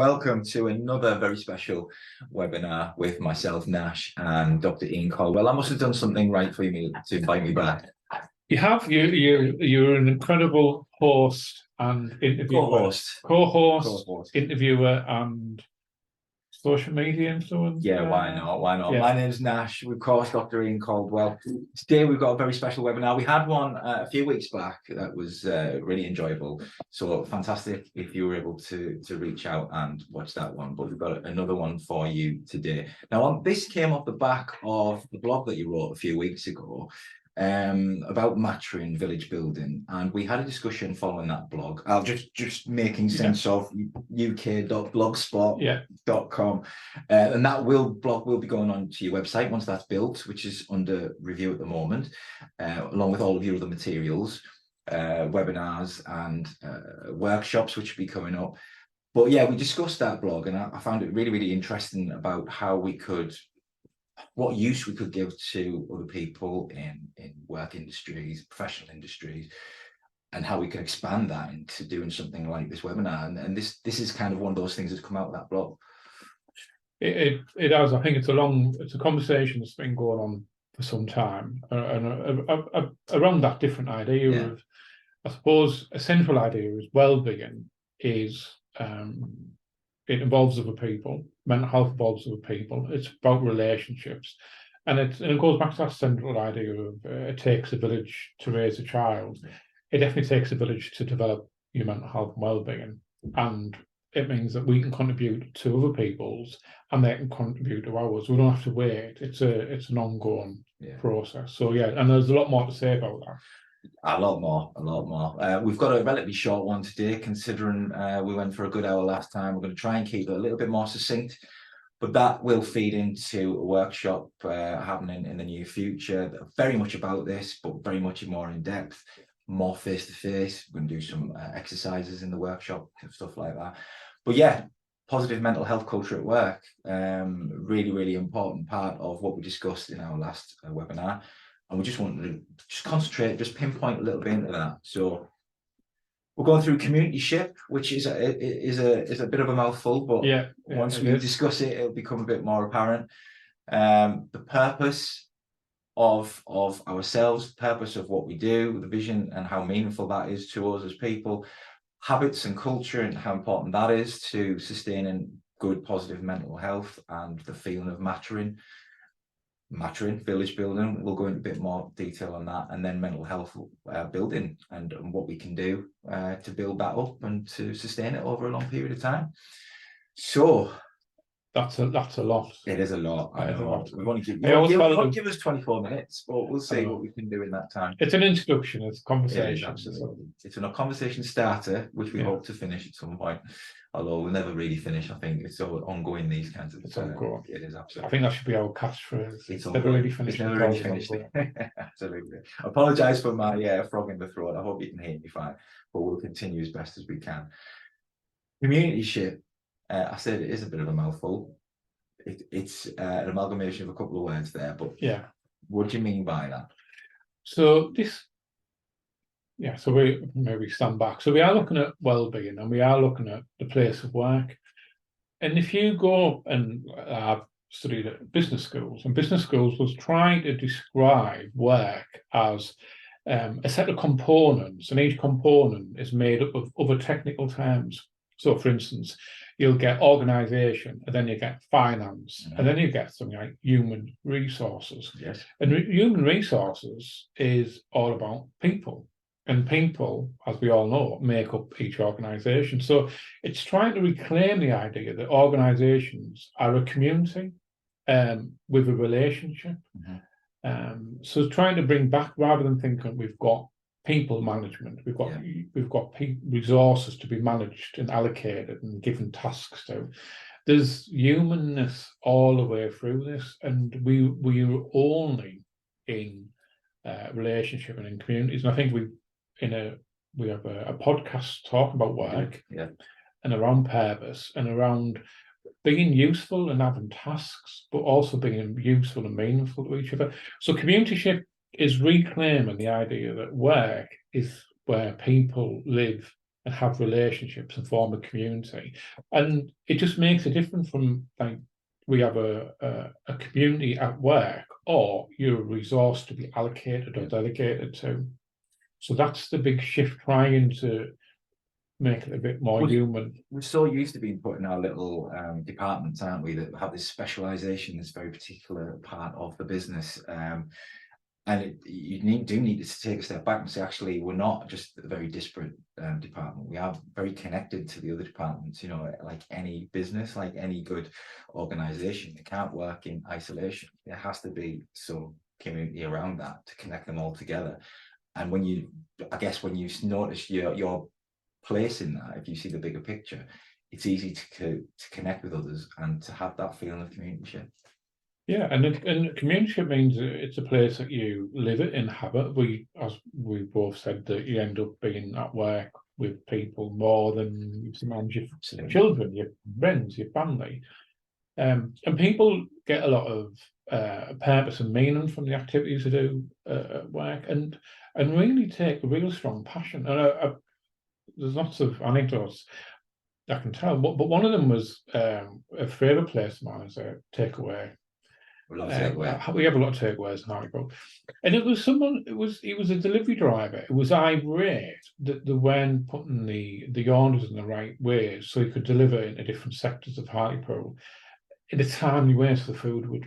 Welcome to another very special webinar with myself, Nash, and Dr. Ian Caldwell. I must have done something right for me to invite me back. You have. You're an incredible host and interviewer. Co-host, interviewer, and social media influencer. Yeah, why not? Why not? Yeah. My name's Nash. Of course, Dr. Ian Caldwell. Today we've got a very special webinar. We had one a few weeks back that was really enjoyable. So fantastic if you were able to reach out and watch that one. But we've got another one for you today. Now, this came off the back of the blog that you wrote a few weeks ago about Maturin village building, and we had a discussion following that blog. I'll just making sense of uk.blogspot.com, and that blog will be going on to your website once that's built, which is under review at the moment, along with all of your other materials, webinars and workshops which will be coming up. But yeah, we discussed that blog, and I found it really interesting about how we could, what use we could give to other people in work industries, professional industries, and how we can expand that into doing something like this webinar. And this is kind of one of those things that's come out of that blog. It has. I think it's a conversation that's been going on for some time, and around that different idea of, I suppose, a central idea is well-being is it involves other people. Mental health involves other people. It's about relationships, and it goes back to that central idea of it takes a village to raise a child. It definitely takes a village to develop your mental health and well-being, and it means that we can contribute to other people's, and they can contribute to ours. We don't have to wait. It's an ongoing process. So yeah, and there's a lot more to say about that. A lot more. We've got a relatively short one today, considering we went for a good hour last time. We're going to try and keep it a little bit more succinct, but that will feed into a workshop happening in the near future, very much about this, but very much more in depth, more face-to-face. We're going to do some exercises in the workshop, stuff like that. But yeah, positive mental health culture at work, really important part of what we discussed in our last webinar. And we just wanted to concentrate, just pinpoint a little bit into that. So we're going through communityship, which is a bit of a mouthful, but once we discuss it, it'll become a bit more apparent. The purpose of ourselves, the purpose of what we do, the vision and how meaningful that is to us as people, habits and culture and how important that is to sustaining good, positive mental health, and the feeling of Maturin village building. We'll go into a bit more detail on that, and then mental health building and what we can do to build that up and to sustain it over a long period of time. So that's a lot. It is a lot. I know. We want to give us 24 minutes, but we'll see what we can do in that time. It's an introduction, it's a conversation. It is, absolutely. It's a conversation starter, which we hope to finish at some point. Although we'll never really finish. I think it's all ongoing, these kinds of. It's ongoing. It is, absolutely. I think that should be our catchphrase. It's never really finished. It's never really finished. Absolutely. I apologise for my frog in the throat. I hope you can hear me fine, but we'll continue as best as we can. Communityship. I said it is a bit of a mouthful. It's an amalgamation of a couple of words there, but what do you mean by that? So so we maybe stand back. So we are looking at well-being, and we are looking at the place of work. And if you go, and I've studied at business schools, and business schools was trying to describe work as a set of components, and each component is made up of other technical terms. So, for instance, you'll get organisation, and then you get finance, and then you get something like human resources. Yes. And human resources is all about people. And people, as we all know, make up each organisation. So it's trying to reclaim the idea that organisations are a community with a relationship. So trying to bring back, rather than thinking we've got people management, we've got resources to be managed and allocated and given tasks to. There's humanness all the way through this, and we are only in relationship and in communities. And I think we have a podcast talking about work and around purpose and around being useful and having tasks, but also being useful and meaningful to each other. So communityship is reclaiming the idea that work is where people live and have relationships and form a community. And it just makes a difference from like we have a community at work, or you're a resource to be allocated or delegated to. So that's the big shift, trying to make it a bit more human. We're so used to being put in our little departments, aren't we, that have this specialization, this very particular part of the business. And you do need to take a step back and say, actually, we're not just a very disparate department. We are very connected to the other departments, you know, like any business, like any good organization. It can't work in isolation. There has to be some community around that to connect them all together. And when you, I guess, when you notice your place in that, if you see the bigger picture, it's easy to connect with others and to have that feeling of community. Yeah, and community means it's a place that you live it, inhabit. As we both said, that you end up being at work with people more than you manage your children, your friends, your family. And people get a lot of purpose and meaning from the activities they do at work, and really take a real strong passion. And there's lots of anecdotes I can tell, but one of them was a favourite place of mine as a takeaway. We have a lot of takeaways in Hartlepool, and it was someone. He was a delivery driver. It was irate that they weren't putting the orders in the right way, so he could deliver into different sectors of Hartlepool in a timely way, so the food would.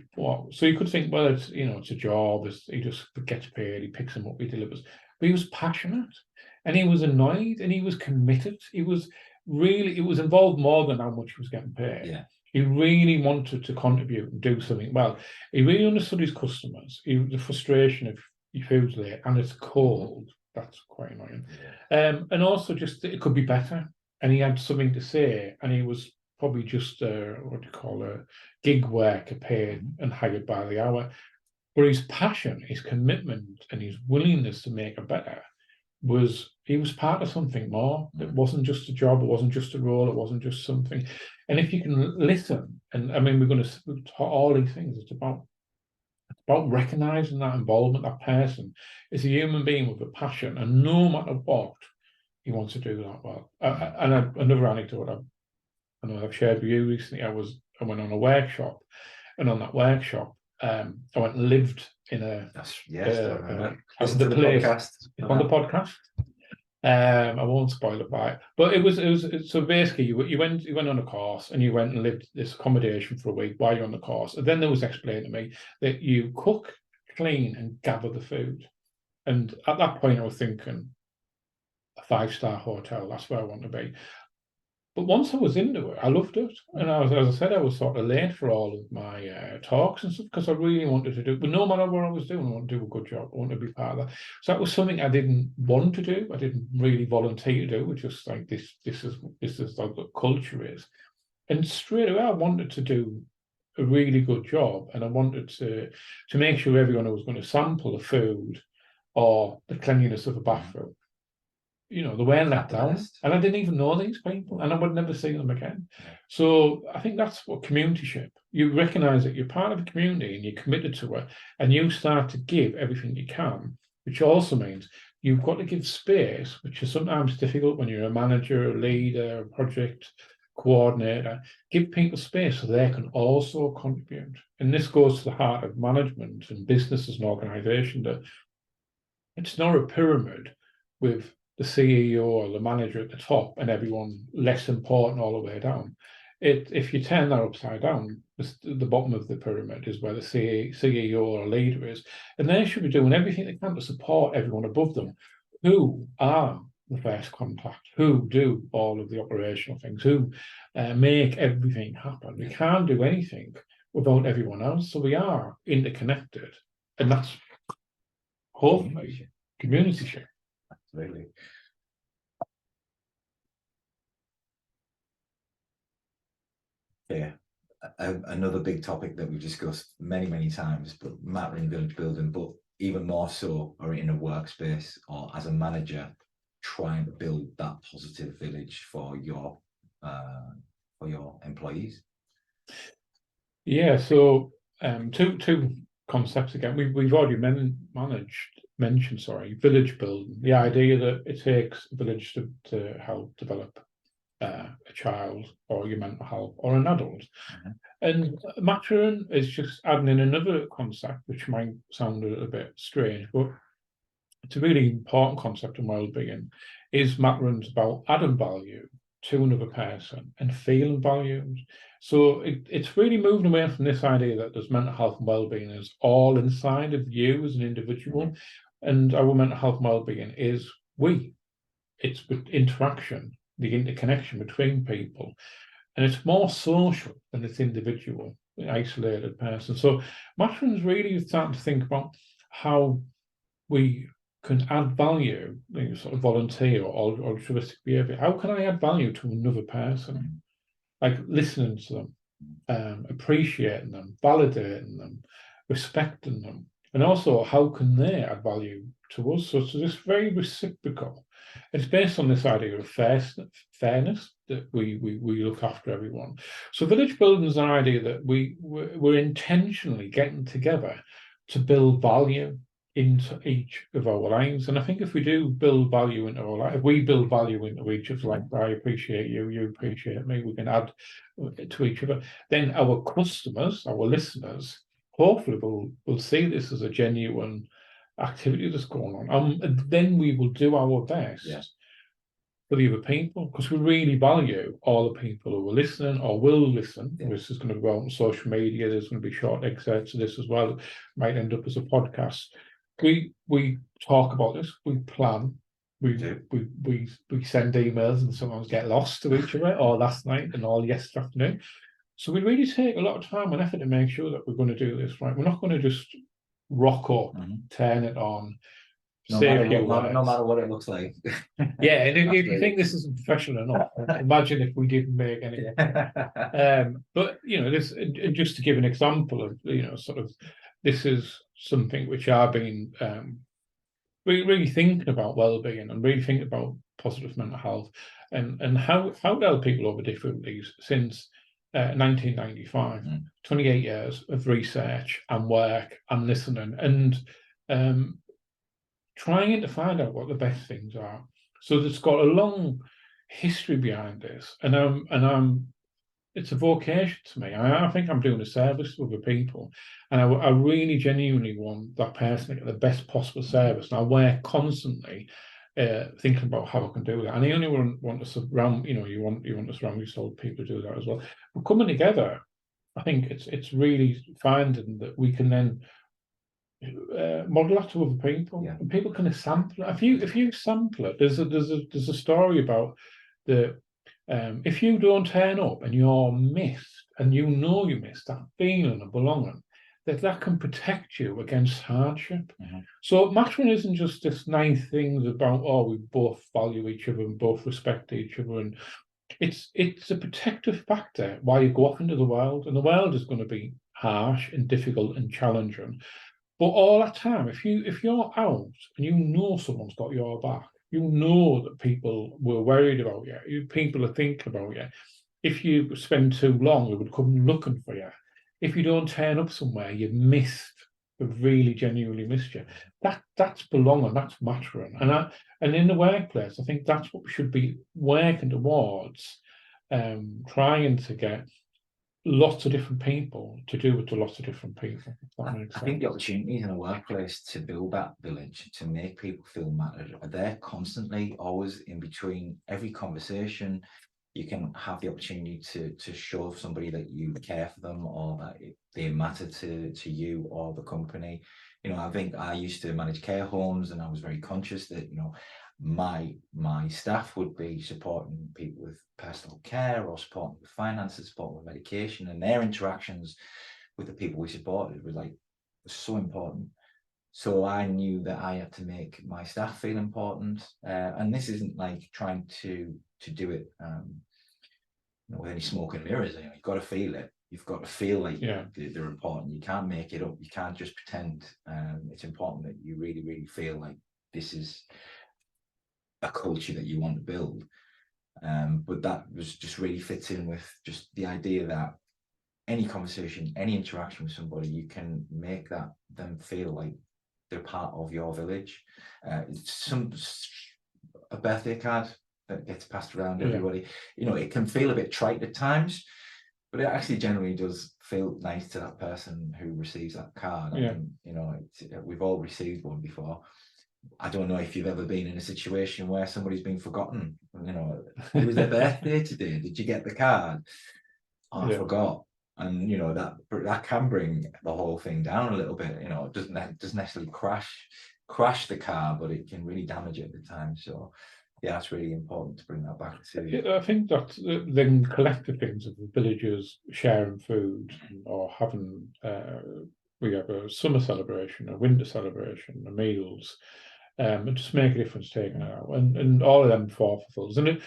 So you could think, well, it's it's a job. He just gets paid. He picks them up. He delivers. But he was passionate, and he was annoyed, and he was committed. He was really. It was involved more than how much he was getting paid. Yeah. He really wanted to contribute and do something well. He really understood his customers. The frustration if your food's late and it's cold, that's quite annoying. And also just it could be better. And he had something to say, and he was probably just a gig worker, paid and hired by the hour. But his passion, his commitment, and his willingness to make it better he was part of something more. It wasn't just a job, it wasn't just a role, it wasn't just something. And if you can listen, and I mean, we're going to talk all these things, it's about recognizing that involvement, that person is a human being with a passion, and no matter what, he wants to do that well. Another anecdote I know I've shared with you recently, I went on a workshop, and on that workshop, I went and lived in a listen to the podcast. It's on the podcast. I won't spoil it by it, but it was so basically you went on a course and you went and lived this accommodation for a week while you're on the course, and then there was explained to me that you cook, clean, and gather the food. And at that point, I was thinking a 5-star hotel. That's where I want to be. But once I was into it, I loved it. And as I said, I was sort of late for all of my talks and stuff because I really wanted to do it. But no matter what I was doing, I wanted to do a good job. I wanted to be part of that. So that was something I didn't want to do. I didn't really volunteer to do. It's just like this is like what culture is. And straight away, I wanted to do a really good job. And I wanted to make sure everyone who was going to sample the food or the cleanliness of a bathroom, they weren't let down. And I didn't even know these people, and I would never see them again. So I think that's what communityship. You recognise that you're part of a community and you're committed to it, and you start to give everything you can, which also means you've got to give space, which is sometimes difficult when you're a manager, a leader, a project coordinator. Give people space so they can also contribute. And this goes to the heart of management and business as an organisation, that it's not a pyramid with the CEO or the manager at the top and everyone less important all the way down. If you turn that upside down, the bottom of the pyramid is where the CEO or leader is, and they should be doing everything they can to support everyone above them, who are the first contact, who do all of the operational things, who make everything happen. We can't do anything without everyone else, so we are interconnected, and that's hopefully communityship. Absolutely. Yeah. Another big topic that we've discussed many times, but mattering village building, but even more so are in a workspace or as a manager trying to build that positive village for your employees. Yeah, so two concepts again. We've already mentioned, sorry, village building. The idea that it takes a village to help develop a child or your mental health or an adult. And Maturin is just adding in another concept, which might sound a little bit strange, but it's a really important concept in well-being. Is Maturin's about adding value to another person and feeling valued. So it's really moving away from this idea that there's mental health and well-being is all inside of you as an individual, and our mental health and well-being is it's interaction, the interconnection between people, and it's more social than it's individual, isolated person. So Maturin's really starting to think about how we can add value, sort of volunteer or altruistic behavior. How can I add value to another person? Like listening to them, appreciating them, validating them, respecting them, and also how can they add value to us? So it's just very reciprocal. It's based on this idea of fairness, that we look after everyone. So village building is an idea that we're intentionally getting together to build value into each of our lives. And I think if we do build value into our life, if we build value into each other, like I appreciate you, you appreciate me, we can add to each other, then our customers, our listeners, hopefully will see this as a genuine activity that's going on. And then we will do our best for the other people, because we really value all the people who are listening or will listen. This is going to go out on social media. There's going to be short excerpts of this as well. It might end up as a podcast. We talk about this. We plan. We send emails and sometimes get lost to each other, or last night and all yesterday afternoon. So we really take a lot of time and effort to make sure that we're going to do this right. We're not going to just rock up, turn it on, no matter what it looks like. Yeah, and if you think this isn't professional enough, imagine if we didn't make any. But this, just to give an example of sort of, this is something which I've been really thinking about well-being and really thinking about positive mental health and how to help people over difficulties since 1995. 28 years of research and work and listening and trying to find out what the best things are. So it's got a long history behind this, and it's a vocation to me. I think I'm doing a service to other people, and I really genuinely want that person to get the best possible service. And I work constantly thinking about how I can do that. And I only want to surround, you want to surround yourself with people to do that as well. But coming together, I think it's really finding that we can then model that to other people, and people can sample it. If you sample it, there's a story about the if you don't turn up and you're missed, and you missed, that feeling of belonging, that can protect you against hardship. So Maturin isn't just this nice things about we both value each other and both respect each other, and it's a protective factor while you go off into the world, and the world is going to be harsh and difficult and challenging. But all that time, if you're out and someone's got your back, that people were worried about you, people are thinking about you. If you spend too long, they would come looking for you. If you don't turn up somewhere, you've really genuinely missed you. That's belonging, that's Maturin. And in the workplace, I think that's what we should be working towards, trying to get lots of different people to do it to lots of different people. I think the opportunities in a workplace to build that village, to make people feel mattered, are there constantly, always in between every conversation. You can have the opportunity to show somebody that you care for them, or that they matter to you or the company. I think I used to manage care homes, and I was very conscious that my staff would be supporting people with personal care, or supporting with finances, supporting with medication, and their interactions with the people we supported was so important. So I knew that I had to make my staff feel important, and this isn't like trying to do it with any smoke and mirrors. You've got to feel it. You've got to feel like they're important. You can't make it up. You can't just pretend. It's important that you really, really feel like this is a culture that you want to build. But that was just really fits in with just the idea that any conversation, any interaction with somebody, you can make them feel like they're part of your village. A birthday card that gets passed around everybody, you know, it can feel a bit trite at times, but it actually generally does feel nice to that person who receives that card. And you know, we've all received one before. I don't know if you've ever been in a situation where somebody's been forgotten. You know, it was their birthday today. Did you get the card? Oh, I forgot. And you know, that can bring the whole thing down a little bit. You know, it doesn't necessarily crash the car, but it can really damage it at the time. So yeah, it's really important to bring that back to. I think that the collective things of the villagers sharing food or having we have a summer celebration, a winter celebration, the meals, and just make a difference taking it out, and all of them fulfills. And it,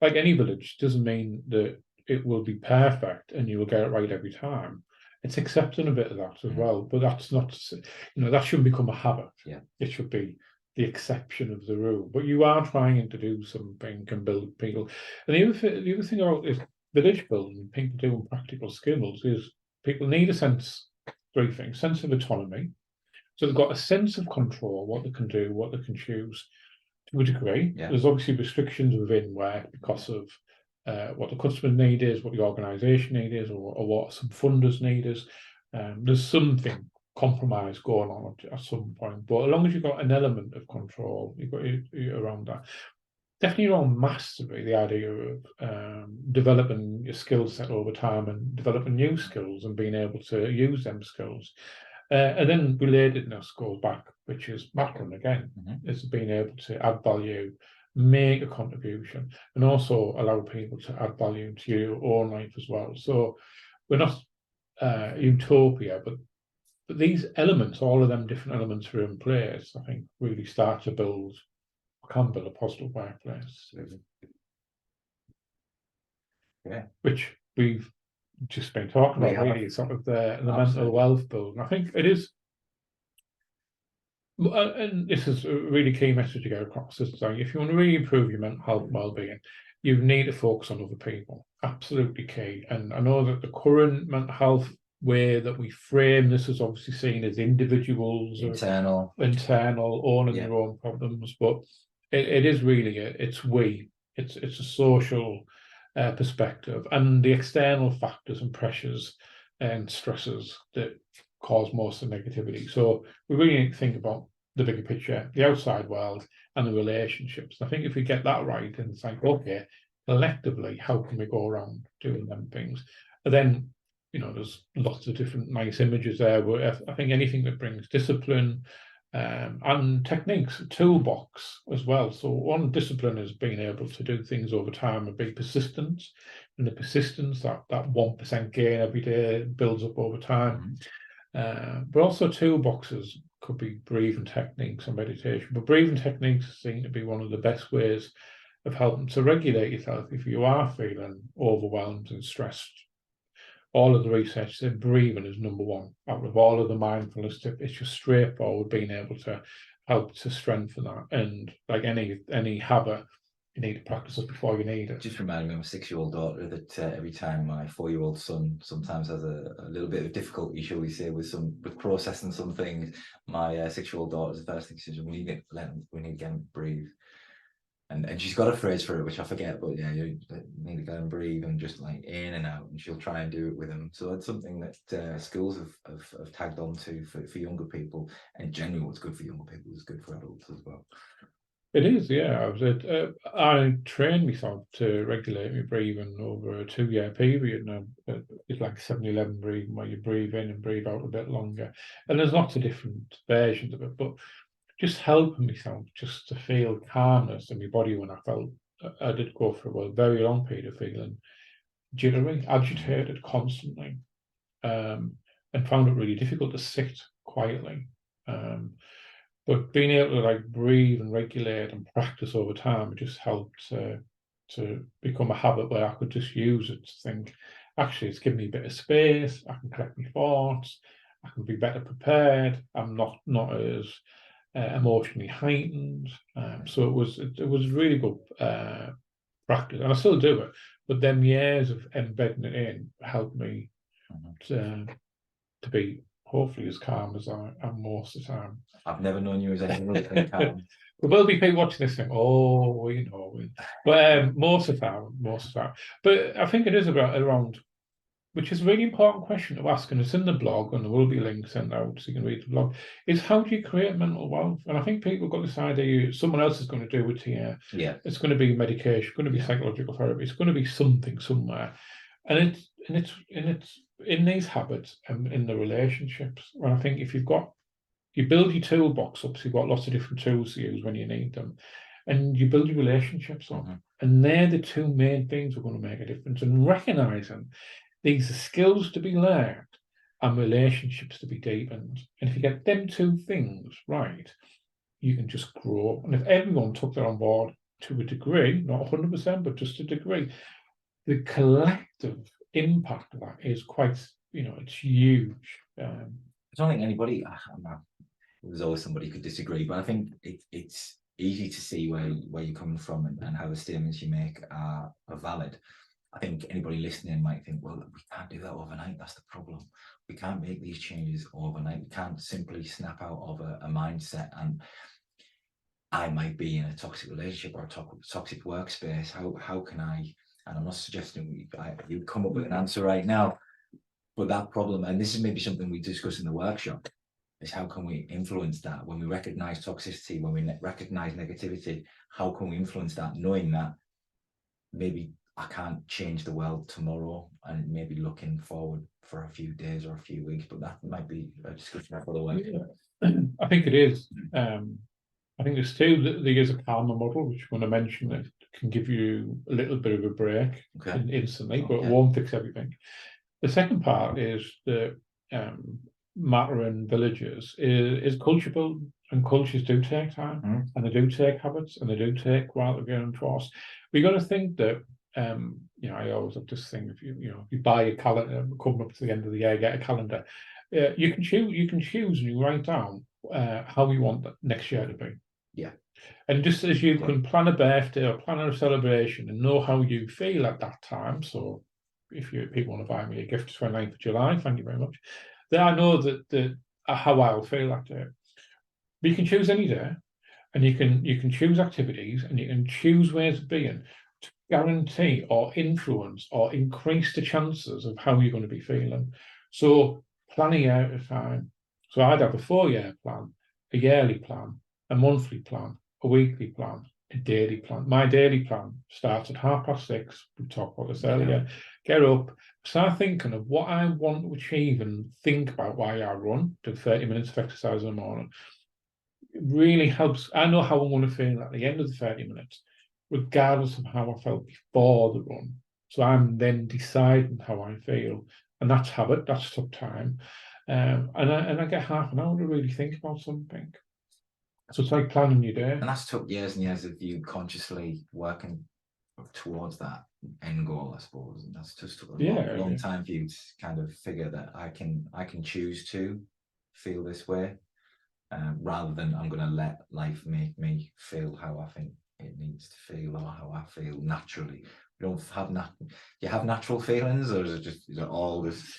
like any village, doesn't mean that it will be perfect and you will get it right every time. It's accepting a bit of that as well, but that's not, you know, that shouldn't become a habit. Yeah, it should be the exception of the rule. But you are trying to do something and build people. And the other thing about this village building, people doing practical skills, is people need a sense, three things: sense of autonomy. So they've got a sense of control, what they can do, what they can choose to a degree. Yeah. There's obviously restrictions within work because of what the customer need is, what the organisation need is, or what some funders need is. There's something compromise going on at some point, but as long as you've got an element of control, you've got around that. Definitely around mastery, the idea of developing your skill set over time and developing new skills and being able to use them skills. And then relatedness goes back, which is background again, is being able to add value, make a contribution, and also allow people to add value to your own life as well. So we're not utopia, but these elements, all of them different elements are in place, I think really start to build, can build a positive workplace. Yeah. Which we've just been talking about, really, sort of the mental wealth building. I think it is, and this is a really key message to get across, is saying if you want to really improve your mental health and well-being, you need to focus on other people. Absolutely key. And I know that the current mental health way that we frame this is obviously seen as individuals, internal, owning their own problems, but it is really it's a social perspective, and the external factors and pressures and stresses that cause most of the negativity. So we really need to think about the bigger picture, the outside world, and the relationships. I think if we get that right, and it's like, okay, collectively, how can we go around doing them things? And then, you know, there's lots of different nice images there, but I think anything that brings discipline and techniques, toolbox as well. So one discipline is being able to do things over time and be persistent. And the persistence, that 1% gain every day builds up over time. But also toolboxes could be breathing techniques and meditation. But breathing techniques seem to be one of the best ways of helping to regulate yourself if you are feeling overwhelmed and stressed. All of the research said breathing is number one out of all of the mindfulness tips. It's just straightforward, being able to help to strengthen that. And like any habit, you need to practice it before you need it. Just reminded me of my 6-year-old daughter that every time my 4-year-old son sometimes has a little bit of difficulty, shall we say, with processing some things, my 6-year-old daughter's the first thing she says, we need to get him to breathe. And she's got a phrase for it, which I forget, but yeah, you need to go and breathe and just like in and out, and she'll try and do it with him. So it's something that schools have tagged on to for younger people. And generally, what's good for younger people is good for adults as well. It is, yeah. I trained myself to regulate my breathing over a 2-year period. Now it's like 7-11 breathing, where you breathe in and breathe out a bit longer. And there's lots of different versions of it, but just helping myself just to feel calmness in my body when I did go through a very long period of feeling jittery, agitated constantly, and found it really difficult to sit quietly. But being able to like breathe and regulate and practice over time, it just helped to become a habit where I could just use it to think, actually, it's given me a bit of space, I can collect my thoughts, I can be better prepared, I'm not as emotionally heightened. So it was really good practice, and I still do it. But them years of embedding it in helped me to be hopefully as calm as I am most of the time. I've never known you as anything other than calm. There will be people watching this thing, oh, you know, but most of the time. But I think it is around, which is a really important question to ask, and it's in the blog, and there will be links sent out so you can read the blog, is how do you create mental wealth? And I think people have got this idea someone else is going to do it here. Yeah. It's going to be medication, it's going to be psychological therapy, it's going to be something somewhere. And it's in these habits and in the relationships. And I think if you build your toolbox up, so you've got lots of different tools to use when you need them, and you build your relationships up. And they're the two main things that are going to make a difference. And recognizing these are skills to be learned and relationships to be deepened. And if you get them two things right, you can just grow. And if everyone took that on board to a degree, not 100%, but just a degree, the collective impact of that is quite, it's huge. I don't think anybody, there's always somebody who could disagree, but I think it's easy to see where you're coming from and how the statements you make are valid. I think anybody listening might think, well, we can't do that overnight. That's the problem. We can't make these changes overnight. We can't simply snap out of a mindset. And I might be in a toxic relationship or a toxic workspace. How can I, and I'm not suggesting you come up with an answer right now, but that problem, and this is maybe something we discuss in the workshop, is how can we influence that when we recognize toxicity, when we recognize negativity, how can we influence that, knowing that maybe I can't change the world tomorrow, and maybe looking forward for a few days or a few weeks, but that might be a discussion for the way. I think it is. I think there's two. There is a karma model, which when I mention it can give you a little bit of a break instantly, but it won't fix everything. The second part is the matter in villages is culture building, and cultures do take time, and they do take habits, and they do take while they're getting enforced. We got to think that. I always have this thing: if you buy a calendar, coming up to the end of the year, get a calendar. You can choose, and you write down how you want that next year to be. Yeah. And just as you can plan a birthday or plan a celebration and know how you feel at that time. So if people want to buy me a gift 29th of July, thank you very much. Then I know that how I'll feel that day. But you can choose any day, and you can choose activities, and you can choose ways of being to guarantee or influence or increase the chances of how you're going to be feeling. So planning out a time. So I'd have a 4-year plan, a yearly plan, a monthly plan, a weekly plan, a daily plan. My daily plan starts at 6:30. We talked about this earlier. Get up, start thinking of what I want to achieve, and think about why I run. Do 30 minutes of exercise in the morning. It really helps. I know how I'm going to feel at the end of the 30 minutes, regardless of how I felt before the run. So I'm then deciding how I feel, and that's habit. That's took time, and I get half an hour to really think about something. So it's like planning your day. And that's took years and years of you consciously working towards that end goal, I suppose. And that's just took a long time for you to kind of figure that I can choose to feel this way, rather than I'm going to let life make me feel how I think it needs to feel, or how I feel naturally. You don't have you have natural feelings, or is it all this?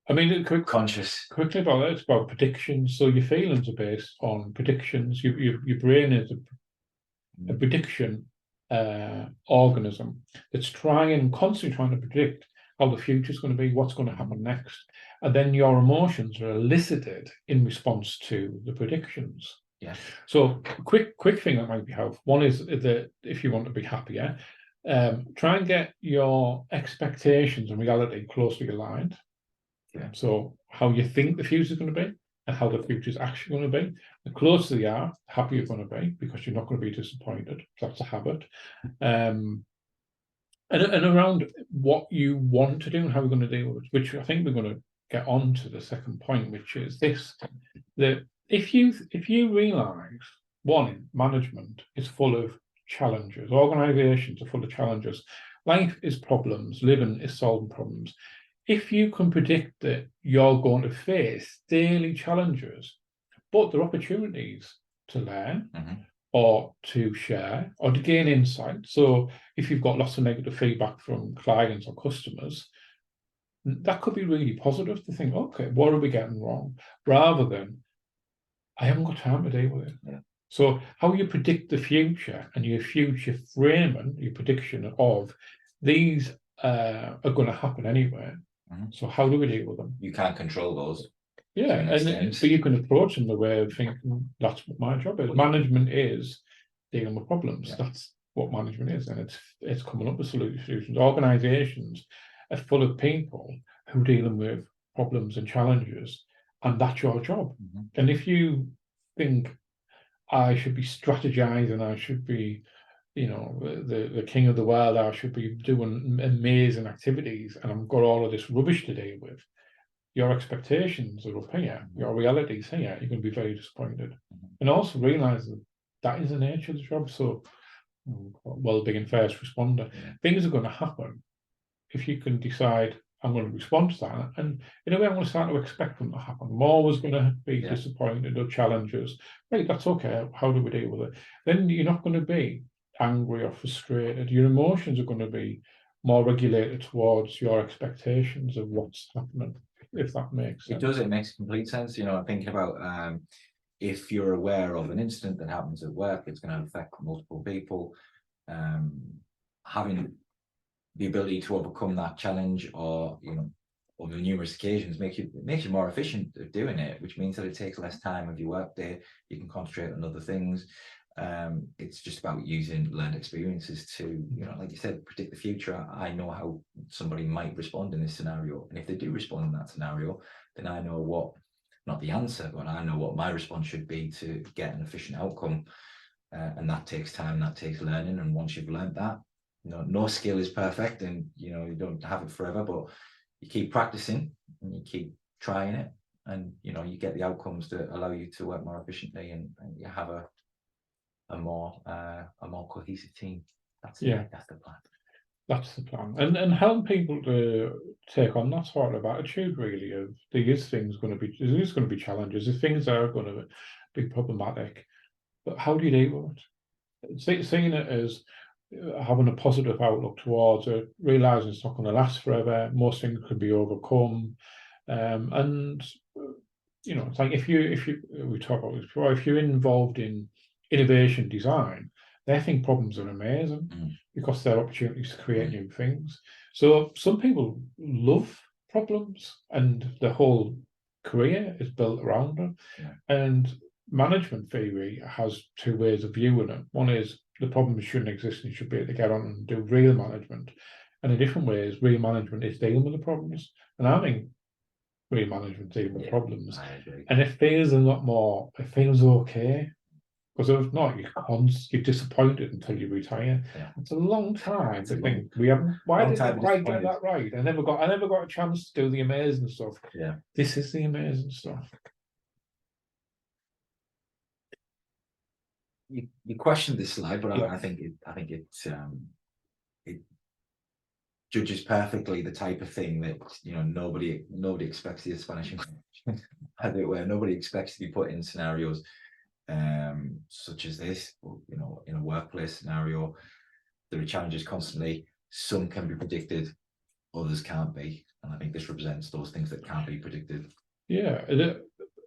I mean, conscious. Quickly about that, it's about predictions. So your feelings are based on predictions. Your brain is a prediction organism that's constantly trying to predict how the future is going to be, what's going to happen next, and then your emotions are elicited in response to the predictions. Yeah. So quick thing that might be helpful. One is that if you want to be happier, try and get your expectations and reality closely aligned. Yeah. So how you think the future is going to be and how the future is actually going to be. The closer you are, the happier you're going to be, because you're not going to be disappointed. That's a habit. And around what you want to do and how you're going to deal with it, which I think we're going to get on to the second point, which is this: that if you realise, one, management is full of challenges, organisations are full of challenges, life is problems, living is solving problems. If you can predict that you're going to face daily challenges, but there are opportunities to learn, or to share, or to gain insight. So if you've got lots of negative feedback from clients or customers, that could be really positive to think, okay, what are we getting wrong? Rather than, I haven't got time to deal with it. Yeah. So how you predict the future and your future framing, your prediction of these are going to happen anyway. Mhm. So how do we deal with them? You can't control those. Yeah, an and extent. but you can approach them the way of thinking that's what my job is. Well, Management is dealing with problems. Yeah. That's what management is, and it's coming up with solutions. Organizations are full of people who are dealing with problems and challenges, and that's your job. Mhm. And if you think I should be strategizing, I should be, you know, the king of the world, I should be doing amazing activities, and I've got all of this rubbish to deal with, your expectations are up here, your reality's here, you're going to be very disappointed. And also realize that is the nature of the job. So, well-being first responder, things are going to happen if you can decide, I'm going to respond to that, and in a way I'm going to start to expect them to happen. I'm always going to be disappointed or challenges. Right, that's okay. How do we deal with it? Then you're not going to be angry or frustrated. Your emotions are going to be more regulated towards your expectations of what's happening, if that makes sense. It does, it makes complete sense. You know, I'm thinking about if you're aware of an incident that happens at work, it's going to affect multiple people. Having the ability to overcome that challenge, or you know, on the numerous occasions, makes you more efficient at doing it, which means that it takes less time of your work day. You can concentrate on other things. It's just about using learned experiences to, you know, like you said, predict the future. I know how somebody might respond in this scenario, and if they do respond in that scenario, then I know what, not the answer, but I know what my response should be to get an efficient outcome. And that takes time, that takes learning, and once you've learned that, you know, no skill is perfect, and you know, you don't have it forever, but you keep practicing and you keep trying it, and you know, you get the outcomes that allow you to work more efficiently, and you have a more cohesive team. That's that's the plan. That's the plan, and help people to take on that sort of attitude, really, of there is going to be challenges, if things are going to be problematic, but how do you deal with it? Seeing it as having a positive outlook towards it, realizing it's not going to last forever, most things can be overcome, and you know, it's like if you we talked about this before, if you're involved in innovation design, they think problems are amazing because they're opportunities to create new things. So some people love problems, and the whole career is built around them. And management theory has two ways of viewing it. One is the problems shouldn't exist and you should be able to get on and do real management. And a different way is real management is dealing with the problems. And I think real management dealing with problems. And it feels a lot more, it feels okay. Because if not, you're disappointed until you retire. It's a long time to think we haven't. Why did I quite get that right? I never got a chance to do the amazing stuff. This is the amazing stuff. You questioned this slide, but I think it judges perfectly the type of thing that, you know, nobody expects the astonishing, as it were. Nobody expects to be put in scenarios such as this. You know, in a workplace scenario, there are challenges constantly. Some can be predicted, others can't be, and I think this represents those things that can't be predicted. Yeah,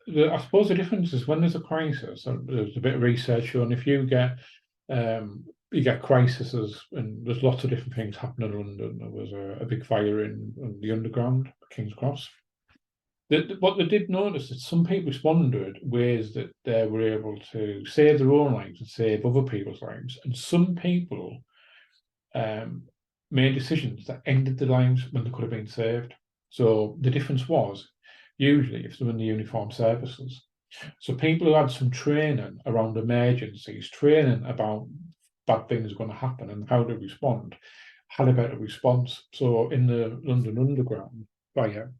I suppose the difference is when there's a crisis. There's a bit of research on if you get crises, and there's lots of different things happening in London. There was a big fire in the Underground, King's Cross. What they did notice is some people responded ways that they were able to save their own lives and save other people's lives, and some people made decisions that ended their lives when they could have been saved. So the difference was usually if they're in the uniformed services. So people who had some training around emergencies, training about bad things are going to happen and how to respond, had a better response. So in the London Underground fire,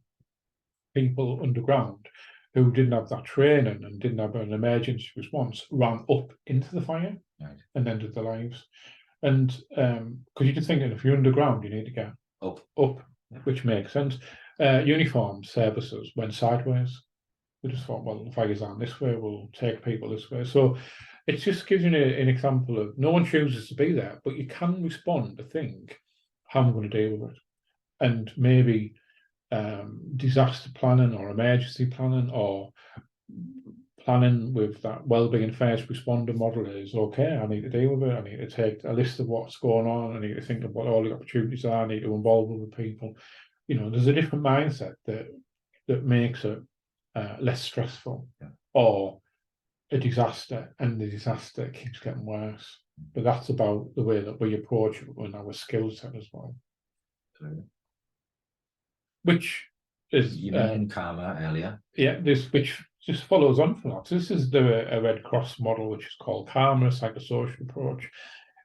people underground who didn't have that training and didn't have an emergency response ran up into the fire and ended their lives. And because you can think that if you're underground, you need to get up, which makes sense. Uniform services went sideways. We just thought, well, the fires aren't this way, we'll take people this way. So it just gives you an example of no one chooses to be there, but you can respond to think, how am I going to deal with it? And maybe disaster planning or emergency planning or planning with that wellbeing first responder model is okay. I need to deal with it. I need to take a list of what's going on. I need to think of what all the opportunities are. I need to involve other people. You know, there's a different mindset that makes it less stressful, or a disaster, and the disaster keeps getting worse. But that's about the way that we approach it and our skill set as well. Which is you mentioned karma earlier. Yeah, which just follows on from that. So this is a Red Cross model, which is called karma, psychosocial approach.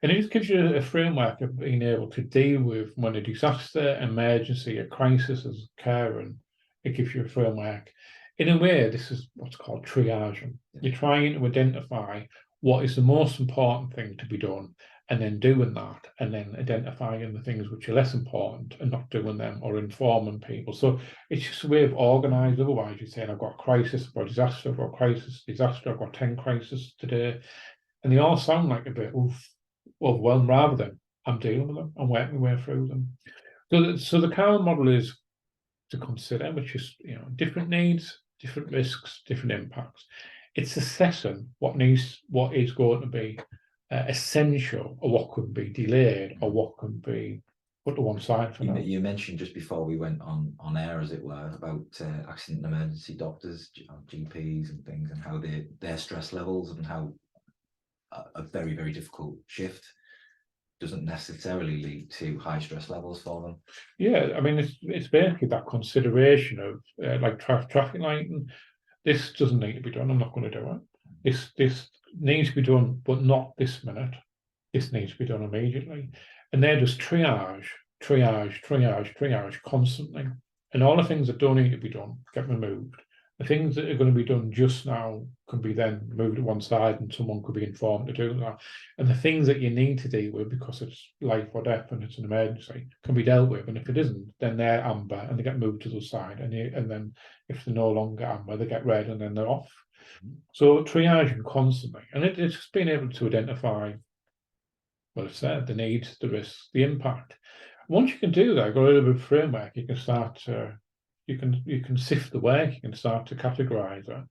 And it just gives you a framework of being able to deal with when a disaster, emergency, a crisis is occurring. It gives you a framework. In a way, this is what's called triaging. You're trying to identify what is the most important thing to be done, and then doing that, and then identifying the things which are less important and not doing them, or informing people. So it's just a way of organised. Otherwise, you're saying, I've got a crisis, I've got a disaster, I've got a crisis, disaster, I've got 10 crises today. And they all sound like a bit overwhelmed, rather than I'm dealing with them, I'm working my way through them. So the karma model is to consider, which is, you know, different needs, different risks, different impacts. It's assessing what is going to be essential, or what could be delayed, or what can be put to one side for now. You mentioned just before we went on air, as it were, about accident and emergency doctors, GPs and things, and how their stress levels, and how a very, very difficult shift doesn't necessarily lead to high stress levels for them. Yeah, I mean, it's basically that consideration of like traffic lighting. This doesn't need to be done. I'm not going to do it. This needs to be done, but not this minute. This needs to be done immediately. And they're just triage constantly. And all the things that don't need to be done get removed. The things that are going to be done just now can be then moved to one side, and someone could be informed to do that. And the things that you need to deal with, because it's life or death and it's an emergency, can be dealt with. And if it isn't, then they're amber and they get moved to the side. And then if they're no longer amber, they get red and then they're off. So triaging constantly. And it's just being able to identify, well, it's there, the needs, the risks, the impact. Once you can do that, got a little bit of framework, you can start to you can sift the work, you can start to categorize it,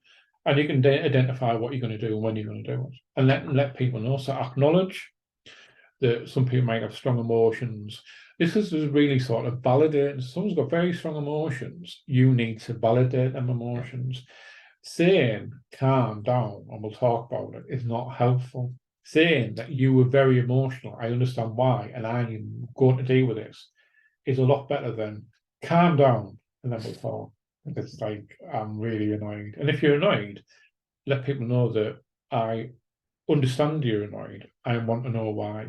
and you can identify what you're going to do and when you're going to do it, and let people know. So acknowledge that some people might have strong emotions. This is really sort of validating. Someone's got very strong emotions, you need to validate them emotions. Saying calm down and we'll talk about it is not helpful. Saying that you were very emotional, I understand why, and I'm going to deal with this, is a lot better than calm down and then we'll talk. It's like, I'm really annoyed. And if you're annoyed, let people know that I understand you're annoyed. I want to know why.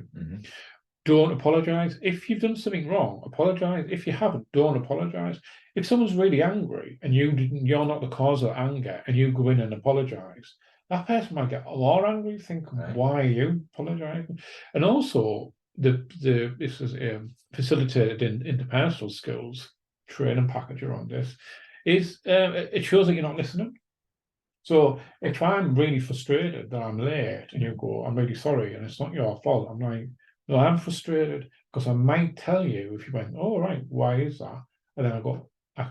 Don't apologize. If you've done something wrong, apologize. If you haven't, don't apologize. If someone's really angry and you're not the cause of anger, and you go in and apologize, that person might get more angry, thinking, why are you apologizing? And also, this is facilitated in interpersonal skills training package around this, is it shows that you're not listening. So if I'm really frustrated that I'm late and you go, I'm really sorry, and it's not your fault, I'm like, no, I'm frustrated because I might tell you if you went, oh, right, why is that? And then I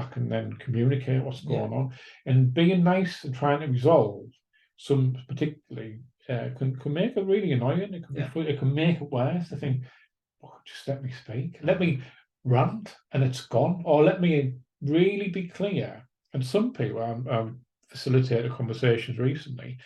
can then communicate what's going on. And being nice and trying to resolve some particularly can make it really annoying. It can make it worse. I think, oh, just let me speak. Let me rant and it's gone. Or let me really be clear. And some people, I've facilitated conversations recently,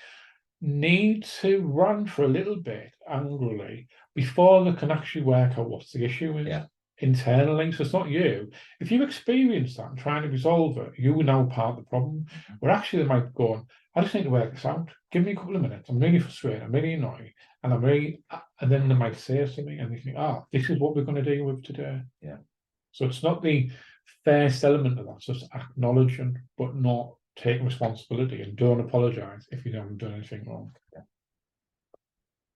need to run for a little bit angrily before they can actually work out what the issue is internally. So it's not you. If you experience that and trying to resolve it, you are now part of the problem. Where actually they might go, I just need to work this out. Give me a couple of minutes. I'm really frustrated. I'm really annoyed. And then they might say something and they think, this is what we're going to deal with today. So it's not the first element of that. It's just acknowledging, but not take responsibility, and don't apologize if you haven't done anything wrong.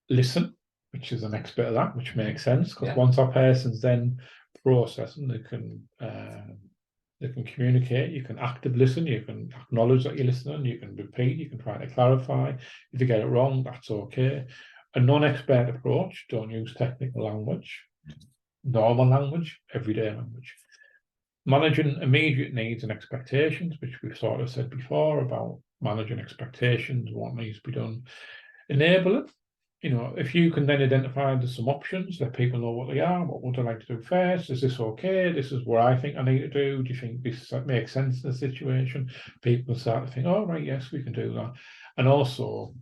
Listen, which is the next bit of that, which makes sense, because once our person's then processing, they can communicate, you can active listen, you can acknowledge that you're listening, you can repeat, you can try to clarify. If you get it wrong, that's okay. A non-expert approach, don't use technical language, normal language, everyday language. managing immediate needs and expectations, which we've sort of said before about managing expectations, what needs to be done. Enabling, if you can then identify there's some options, let people know what they are, what would I like to do first, is this okay, this is what I think I need to do you think this makes sense in the situation? People start to think, oh right, yes, we can do that. And also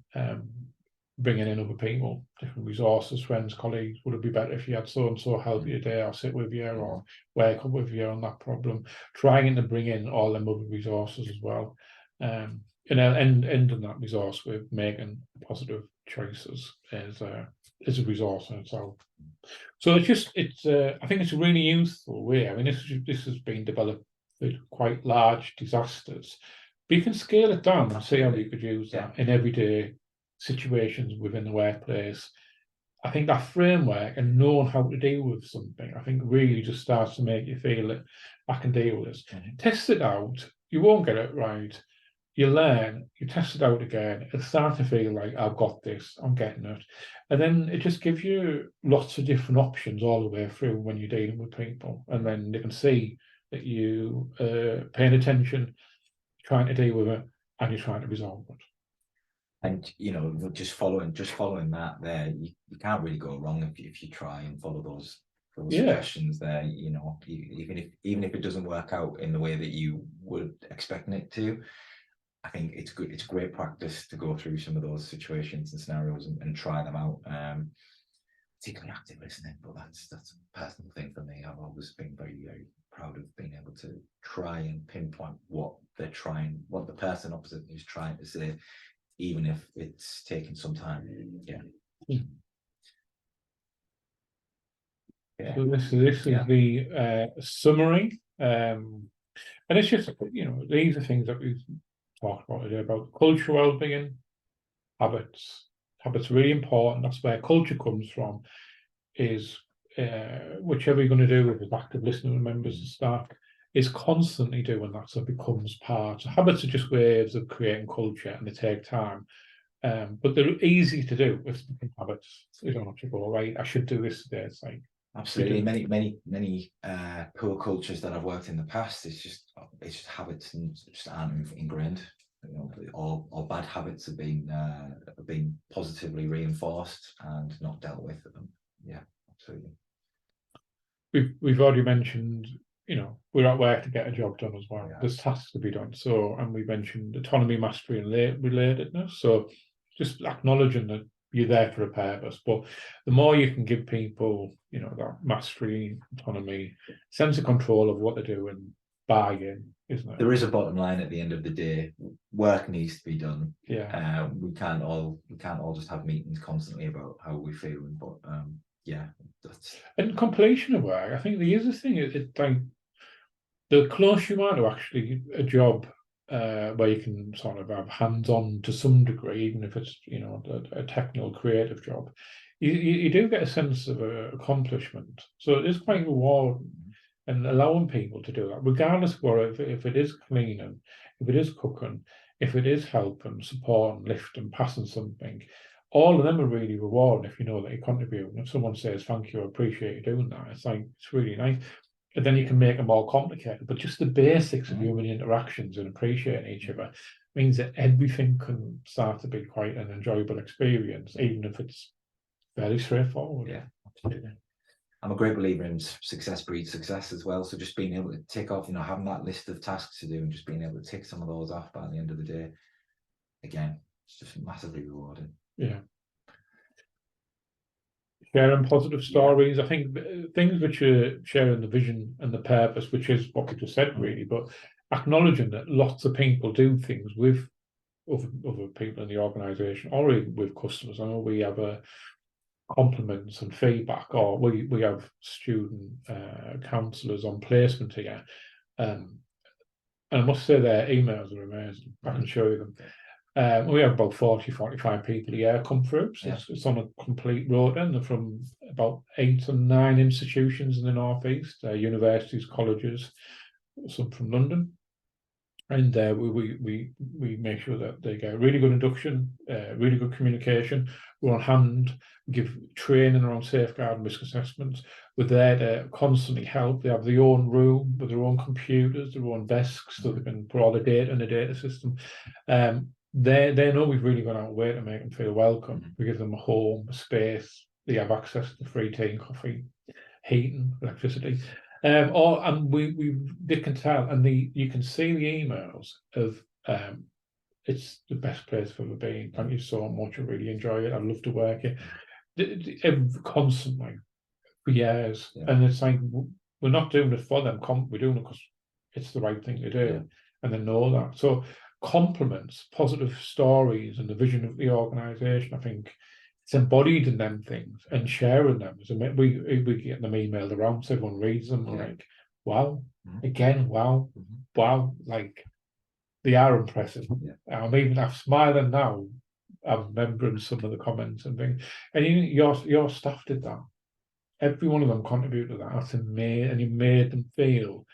bringing in other people, different resources, friends, colleagues. Would it be better if you had so and so help you there, or sit with you, or work up with you on that problem? Trying to bring in all them other resources as well, and ending that resource with making positive choices as a resource in itself. So I think it's a really useful way. I mean, this has been developed with quite large disasters, but you can scale it down and see how you could use that in everyday situations within the workplace. I think that framework and knowing how to deal with something, I think really just starts to make you feel that I can deal with this. Test it out. You won't get it right. You learn, you test it out again, it starts to feel like I've got this, I'm getting it. And then it just gives you lots of different options all the way through when you're dealing with people. And then they can see that you paying attention, trying to deal with it, and you're trying to resolve it. And just following that there, you can't really go wrong if you try and follow those suggestions there. Even if it doesn't work out in the way that you would expect it to, I think it's good. It's great practice to go through some of those situations and scenarios and try them out. Particularly active listening, but that's a personal thing for me. I've always been very, very proud of being able to try and pinpoint what the person opposite is trying to say, even if it's taken some time. So this is the summary, and it's just these are things that we've talked about today about cultural well-being, habits. Habits are really important. That's where culture comes from. Is whichever you're going to do with the active listening members of staff is constantly doing that, so it becomes part. So habits are just ways of creating culture, and they take time. But they're easy to do with habits. You don't have to go, right, I should do this today. It's like absolutely many poor cultures that I've worked in the past, it's just habits and just aren't ingrained. All bad habits have been positively reinforced and not dealt with them. Yeah, absolutely. We've already mentioned, we're at work to get a job done as well. Yeah. There's tasks to be done. So, and we mentioned autonomy, mastery, and relatedness. So just acknowledging that you're there for a purpose. But the more you can give people, that mastery, autonomy, sense of control of what they're doing, buy-in, isn't it? There is a bottom line at the end of the day. Work needs to be done. Yeah. We can't all just have meetings constantly about how we're feeling. But and completion of work. I think the other thing is like the closer you are to actually a job where you can sort of have hands-on to some degree, even if it's a technical creative job, you do get a sense of accomplishment. So it is quite rewarding, and allowing people to do that, regardless of what, if it is cleaning, if it is cooking, if it is helping, supporting, lifting, passing something. All of them are really rewarding if you know that you contribute. And if someone says, thank you, I appreciate you doing that, it's like, it's really nice. And then you can make it more complicated. But just the basics of human interactions and appreciating each other means that everything can start to be quite an enjoyable experience, even if it's fairly straightforward. Yeah, absolutely. I'm a great believer in success breeds success as well. So just being able to tick off, having that list of tasks to do and just being able to tick some of those off by the end of the day, again, it's just massively rewarding. Yeah. Sharing positive stories. I think things which are sharing the vision and the purpose, which is what we just said, really, but acknowledging that lots of people do things with other people in the organisation or even with customers. I know we have compliments and feedback, or we have student counsellors on placement here. And I must say their emails are amazing. I can show you them. We have about 40-45 people a year come through. So it's on a complete road, and they're from about 8 or 9 institutions in the North East, universities, colleges, some from London. And we make sure that they get really good induction, really good communication. We're on hand, give training around safeguard and risk assessments. We're there to constantly help. They have their own room with their own computers, their own desks, so they can put all the data in the data system. They know we've really gone out of way to make them feel welcome. We give them a home, a space. They have access to free tea and coffee, heating, electricity. And they can tell, and you can see the emails of it's the best place for the being. Thank you so much. I really enjoy it. I'd love to work here. Constantly for years. Yeah. And it's like we're not doing it for them, we're doing it because it's the right thing to do. Yeah. And they know that. So compliments, positive stories, and the vision of the organization, I think it's embodied in them things and sharing them. So we get them emailed around, so everyone reads them, Yeah. like, wow, Mhm. again, wow, Mhm. wow, like they are impressive. Yeah. I'm smiling now. I'm remembering some of the comments and things. And your staff did that. Every one of them contributed to that. That's amazing. And you made them feel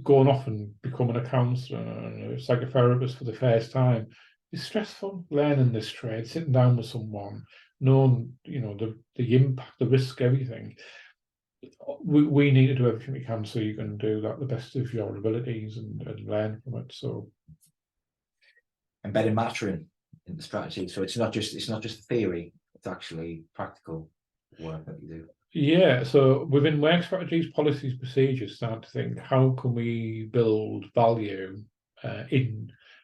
going off and becoming a counsellor and a psychotherapist for the first time. It's stressful learning this trade, sitting down with someone, knowing, the impact, the risk, everything. We need to do everything we can so you can do that the best of your abilities and learn from it. So Embedding Mattering in the strategy, so it's not just theory, it's actually practical work that you do. yeah, so within work strategies, policies, procedures, start to think, how can we build value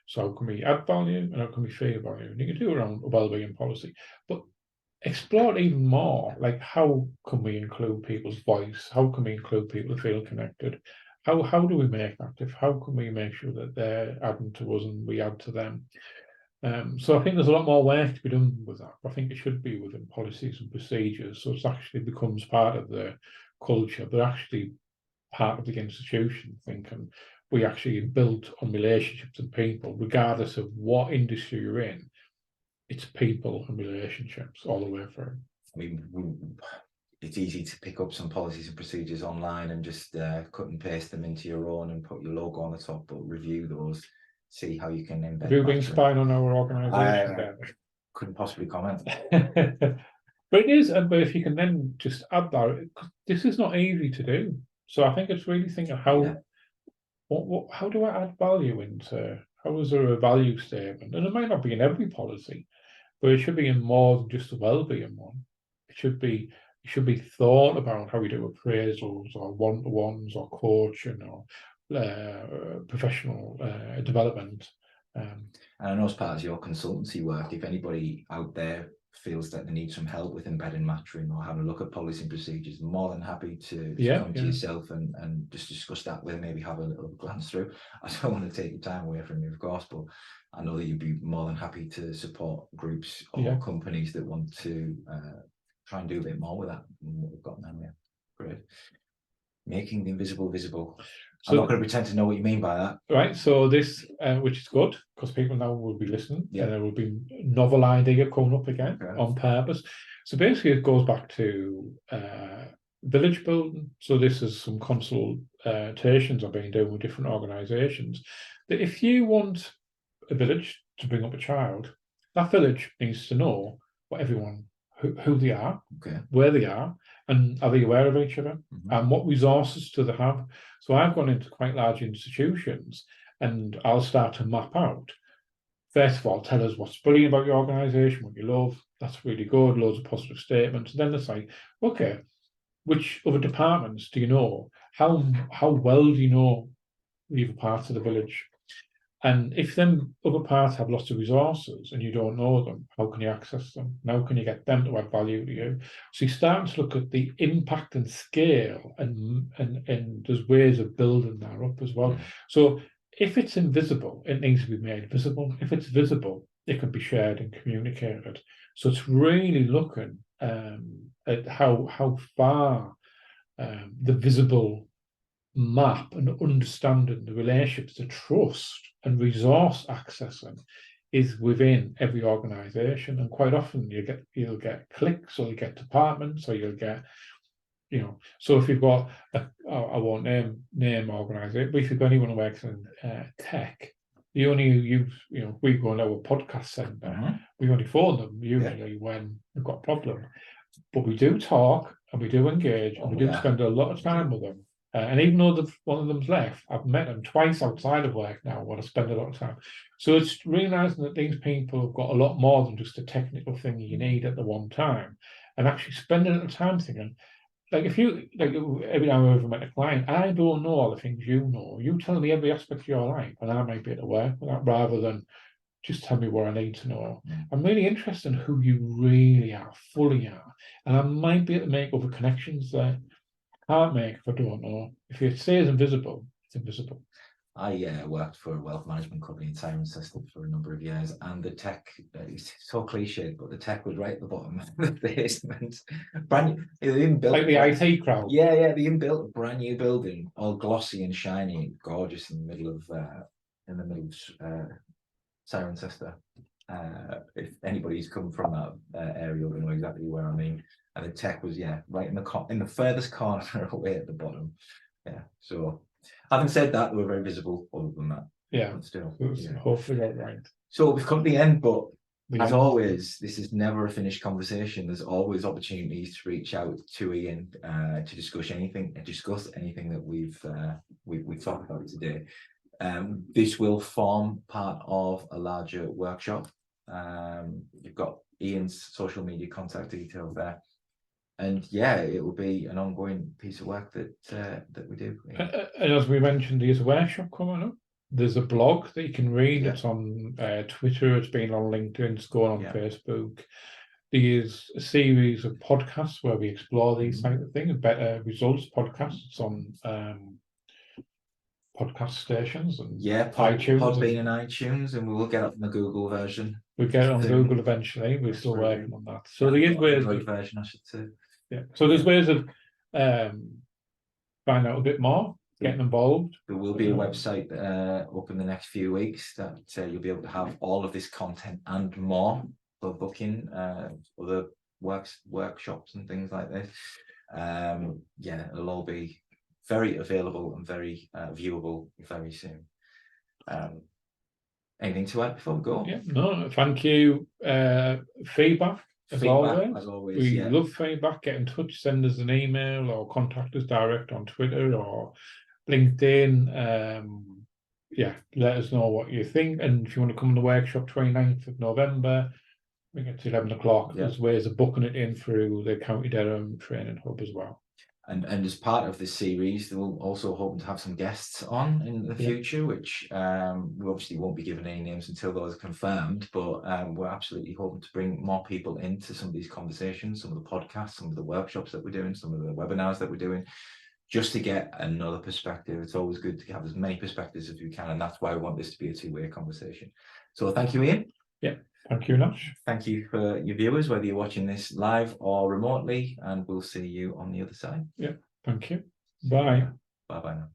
so how can we add value and how can we feel value? And you can do it around a wellbeing policy, but explore it even more, like how can we include people's voice? How can we include people who feel connected? How do we make active? How can we make sure that they're adding to us and we add to them? So I think there's a lot more work to be done with that. I think it should be within policies and procedures, so it actually becomes part of the culture, but actually part of the institution. Thinking we actually built on relationships and people, regardless of what industry you're in. It's people and relationships all the way through. I mean, it's easy to pick up some policies and procedures online and just cut and paste them into your own and put your logo on the top, but review those. See how you can embed. Have you been spying on our organisation? I couldn't possibly comment. But it is, but if you can then just add that, this is not easy to do. So I think it's really thinking how do I add value into? How is there a value statement? And it might not be in every policy, but it should be in more than just the well-being one. It should be thought about how we do appraisals or one-to-ones or coaching or professional development. And I know as part of your consultancy work, if anybody out there feels that they need some help with embedding Mattering or having a look at policy and procedures, more than happy to come to yourself and just discuss that with, maybe have a little glance through. I don't want to take the time away from you, of course, but I know that you'd be more than happy to support groups or companies that want to try and do a bit more with that than what we've got now. Yeah, great. Making the invisible visible. So, I'm not going to pretend to know what you mean by that. Right. So this, which is good, because people now will be listening, and there will be novel idea coming up again on purpose. So basically, it goes back to village building. So this is some consultations I've been doing with different organisations. That if you want a village to bring up a child, that village needs to know what everyone who they are, where they are, and are they aware of each other, and what resources do they have. So I've gone into quite large institutions and I'll start to map out. First of all, tell us what's brilliant about your organisation, what you love. That's really good, loads of positive statements. And then it's like, okay, which other departments do you know? How well do you know the other parts of the village? And if them other parts have lots of resources and you don't know them, how can you access them? And how can you get them to add value to you? So you're starting to look at the impact and scale, and there's ways of building that up as well. So if it's invisible, it needs to be made visible. If it's visible, it can be shared and communicated. So it's really looking at how far the visible map and understanding the relationships, the trust and resource accessing is within every organization. And quite often you'll get clicks, or you get departments, or you'll get, so if you've got I won't name organization, but if you've got anyone who works in tech, You only use, we go on our podcast centre, Mhm. we only phone them usually when we've got a problem. But we do talk and we do engage and we do Yeah. spend a lot of time with them. And even though one of them's left, I've met them twice outside of work now when I spend a lot of time. So it's realizing that these people have got a lot more than just a technical thing you need at the one time, and actually spending a little time thinking, like if you like every time I've ever met a client, I don't know all the things you know. You tell me every aspect of your life, and I might be able to work with that rather than just tell me what I need to know. I'm really interested in who you really are, fully are, and I might be able to make other connections that I can't make if I don't know. If it stays invisible, it's invisible. I worked for a wealth management company in Cirencester for a number of years, and the tech, it's so cliched, but the tech was right at the bottom of the basement. Brand new, they even built Like the IT crowd. Yeah, they even built a brand new building, all glossy and shiny, gorgeous in the middle of Cirencester. If anybody's come from that area, will know exactly where I mean. And the tech was right in the furthest corner away at the bottom. Yeah. So, having said that, they were very visible. Other than that, Yeah. but still. Hopefully got right. So we've come to the end, but as always, this is never a finished conversation. There's always opportunities to reach out to Ian to discuss anything that we've talked about today. This will form part of a larger workshop. You've got Ian's social media contact details there, and it will be an ongoing piece of work that we do. And as we mentioned, there's a workshop coming up. There's a blog that you can read. Yeah. It's on Twitter. It's been on LinkedIn. It's going on Facebook. There's a series of podcasts where we explore these type of things. Better Results podcasts on podcast stations and iTunes. Podbean and iTunes, and we will get up in the Google version. We'll get it on Google eventually. We're still working on that. So there is ways Android version, I should say. Yeah. So there's ways of find out a bit more, getting involved. There will be a website up in the next few weeks that you'll be able to have all of this content and more for booking other workshops and things like this. It'll all be very available and very viewable very soon. Anything to add before we go? Yeah, no, thank you. Feedback as always. We love feedback. Get in touch, send us an email or contact us direct on Twitter or LinkedIn. Let us know what you think. And if you want to come to the workshop 29th of November, we get to 11 o'clock. There's ways of booking it in through the County Durham Training Hub as well. And as part of this series, we'll also hoping to have some guests on in the future, which we obviously won't be giving any names until those are confirmed, but we're absolutely hoping to bring more people into some of these conversations, some of the podcasts, some of the workshops that we're doing, some of the webinars that we're doing, just to get another perspective. It's always good to have as many perspectives as we can, and that's why we want this to be a two-way conversation. So thank you, Ian. Yeah. Thank you, Nash. Thank you for your viewers, whether you're watching this live or remotely, and we'll see you on the other side. Yeah, thank you. Bye. Bye-bye now.